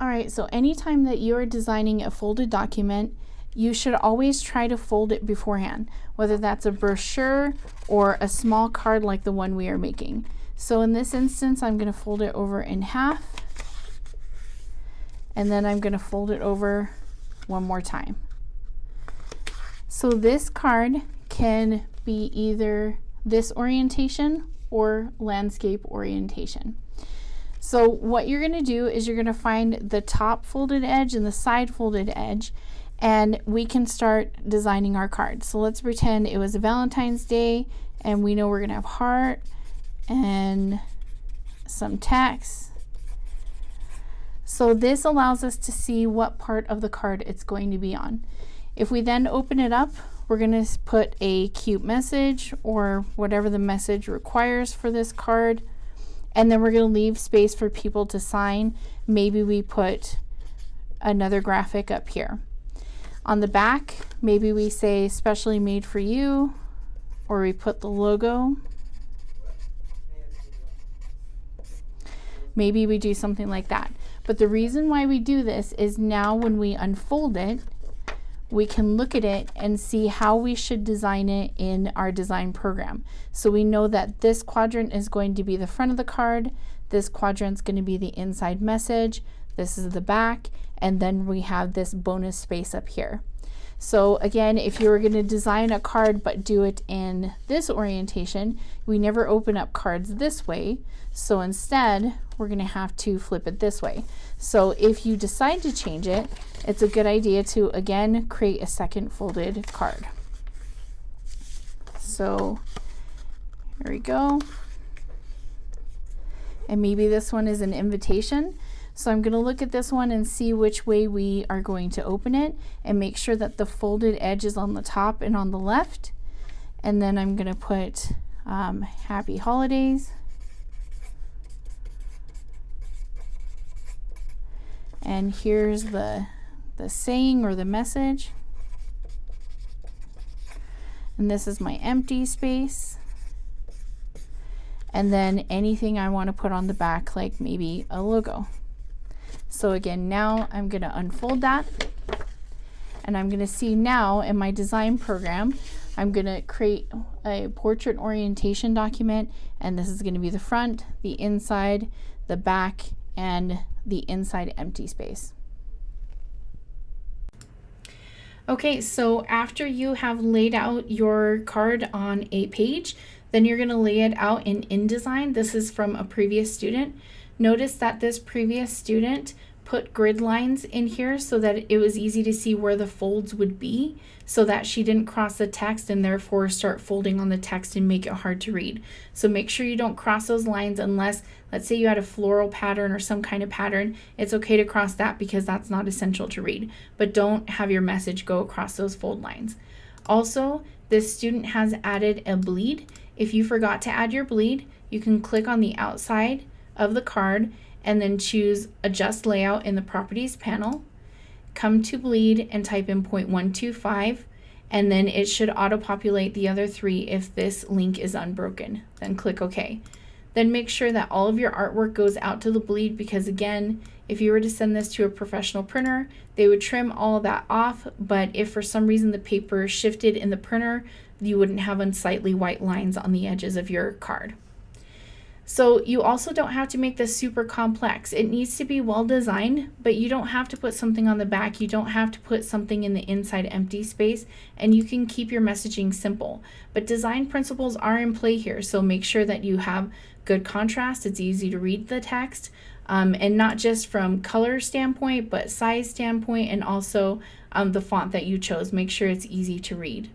right, so anytime that you're designing a folded document, you should always try to fold it beforehand, whether that's a brochure or a small card like the one we are making. So in this instance, I'm going to fold it over in half, and then I'm going to fold it over one more time. So this card can be either this orientation or landscape orientation. So what you're going to do is you're going to find the top folded edge and the side folded edge, and we can start designing our card. So let's pretend it was a Valentine's Day, and we know we're going to have heart and some text. So this allows us to see what part of the card it's going to be on. If we then open it up, we're going to put a cute message or whatever the message requires for this card, and then we're going to leave space for people to sign. Maybe we put another graphic up here. On the back, maybe we say specially made for you, or we put the logo. Maybe we do something like that. But the reason why we do this is now when we unfold it, we can look at it and see how we should design it in our design program. So we know that this quadrant is going to be the front of the card, this quadrant is going to be the inside message, this is the back, and then we have this bonus space up here. So again, if you were going to design a card but do it in this orientation, we never open up cards this way. So instead, we're going to have to flip it this way. So if you decide to change it, it's a good idea to again create a second folded card. So here we go. And maybe this one is an invitation. So I'm going to look at this one and see which way we are going to open it and make sure that the folded edge is on the top and on the left. And then I'm going to put happy holidays. And here's the saying or the message. And this is my empty space. And then anything I want to put on the back, like maybe a logo. So again, now I'm going to unfold that, and I'm going to see now in my design program, I'm going to create a portrait orientation document, and this is going to be the front, the inside, the back, and the inside empty space. Okay, so after you have laid out your card on a page, then you're going to lay it out in InDesign. This is from a previous student. Notice that this previous student put grid lines in here so that it was easy to see where the folds would be, so that she didn't cross the text and therefore start folding on the text and make it hard to read. So make sure you don't cross those lines unless, let's say you had a floral pattern or some kind of pattern. It's okay to cross that because that's not essential to read, but don't have your message go across those fold lines. Also, this student has added a bleed. If you forgot to add your bleed, you can click on the outside of the card and then choose adjust layout in the properties panel, come to bleed and type in 0.125, and then it should auto-populate the other three if this link is unbroken. Then click OK. Then make sure that all of your artwork goes out to the bleed, because again, if you were to send this to a professional printer, they would trim all of that off, but if for some reason the paper shifted in the printer, you wouldn't have unsightly white lines on the edges of your card. So you also don't have to make this super complex. It needs to be well designed, but you don't have to put something on the back. You don't have to put something in the inside empty space, and you can keep your messaging simple. But design principles are in play here, so make sure that you have good contrast. It's easy to read the text, and not just from color standpoint, but size standpoint, and also the font that you chose. Make sure it's easy to read.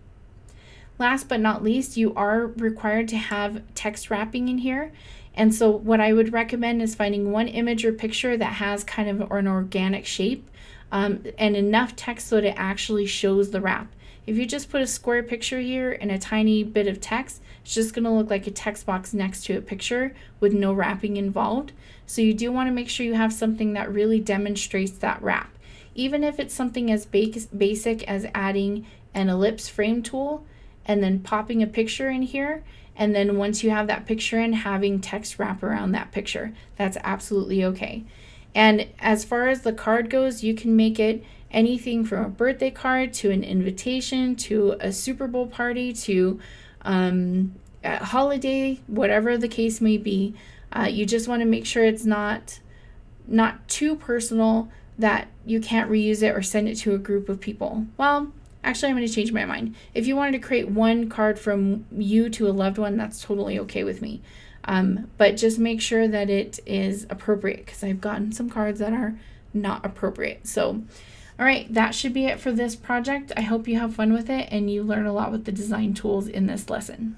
Last but not least, you are required to have text wrapping in here. And so what I would recommend is finding one image or picture that has kind of an organic shape and enough text so that it actually shows the wrap. If you just put a square picture here and a tiny bit of text, it's just going to look like a text box next to a picture with no wrapping involved. So you do want to make sure you have something that really demonstrates that wrap. Even if it's something as basic as adding an ellipse frame tool and then popping a picture in here, and then once you have that picture in, having text wrap around that picture. That's absolutely okay. And as far as the card goes, you can make it anything from a birthday card to an invitation to a Super Bowl party to a holiday, whatever the case may be. You just want to make sure it's not too personal that you can't reuse it or send it to a group of people. Well, actually, I'm going to change my mind. If you wanted to create one card from you to a loved one, that's totally okay with me. But just make sure that it is appropriate, because I've gotten some cards that are not appropriate. So, all right, that should be it for this project. I hope you have fun with it and you learn a lot with the design tools in this lesson.